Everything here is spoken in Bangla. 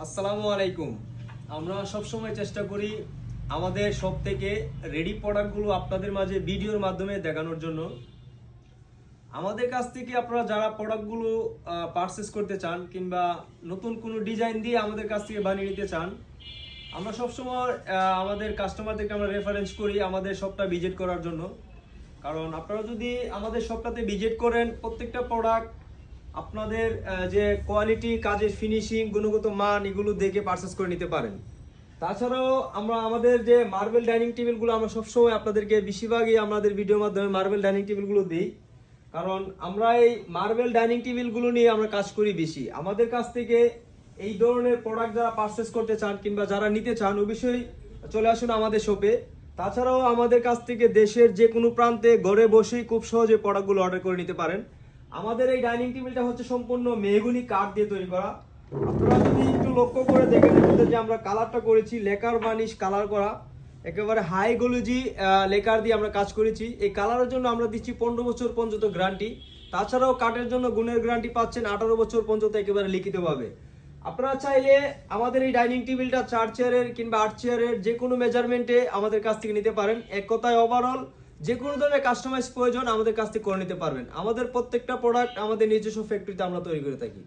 আসসালামু আলাইকুম। আমরা সবসময় চেষ্টা করি আমাদের সব থেকে রেডি প্রোডাক্টগুলো আপনাদের মাঝে ভিডিওর মাধ্যমে দেখানোর জন্য। আমাদের কাছ থেকে আপনারা যারা প্রোডাক্টগুলো পারচেস করতে চান কিংবা নতুন কোনো ডিজাইন দিয়ে আমাদের কাছ থেকে বানিয়ে নিতে চান, আমরা সবসময় আমাদের কাস্টমারদেরকে আমরা রেফারেন্স করি আমাদের শপটা ভিজিট করার জন্য। কারণ আপনারা যদি আমাদের শপটাতে ভিজিট করেন, প্রত্যেকটা প্রোডাক্ট আপনাদের যে কোয়ালিটি, কাজের ফিনিশিং, গুণগত মান এগুলো দেখে পারচেস করে নিতে পারেন। তাছাড়াও আমরা আমাদের যে মার্বেল ডাইনিং টেবিলগুলো আমরা সবসময় আপনাদেরকে বেশিরভাগই আমাদের ভিডিওর মাধ্যমে মার্বেল ডাইনিং টেবিলগুলো দিই। কারণ আমরা এই মার্বেল ডাইনিং টেবিলগুলো নিয়ে আমরা কাজ করি বেশি। আমাদের কাছ থেকে এই ধরনের প্রোডাক্ট যারা পারচেস করতে চান কিংবা যারা নিতে চান, অবশ্যই চলে আসুন আমাদের শপে। তাছাড়াও আমাদের কাছ থেকে দেশের যে কোনো প্রান্তে ঘরে বসেই খুব সহজে প্রোডাক্টগুলো অর্ডার করে নিতে পারেন। আমাদের এই ডাইনিং টেবিলটা হচ্ছে সম্পূর্ণ মেহগনি কাঠ দিয়ে তৈরি করা। আপনারা যদি একটু লক্ষ্য করে দেখেন যে আমরা কালারটা করেছি লেকার বার্নিশ কালার করা, একেবারে হাই গোলজি লেকার দিয়ে আমরা কাজ করেছি। এই কালারের জন্য আমরা দিচ্ছি 15 বছর পর্যন্ত গ্যারান্টি। তাছাড়াও কাঠের জন্য গুণের গ্যারান্টি পাচ্ছেন 18 বছর পর্যন্ত একেবারে লিখিতভাবে। আপনারা চাইলে আমাদের এই ডাইনিং টেবিলটা 4 চেয়ারের কিংবা 8 চেয়ারের যে কোনো মেজারমেন্টে আমাদের কাছ থেকে নিতে পারেন। এক কথায় ওভারঅল যে কোনো ধরনের কাস্টমাইজ প্রয়োজন আমাদের কাছ থেকে করে নিতে পারবেন। আমাদের প্রত্যেকটা প্রোডাক্ট আমাদের নিজস্ব ফ্যাক্টরিতে আমরা তৈরি করে থাকি।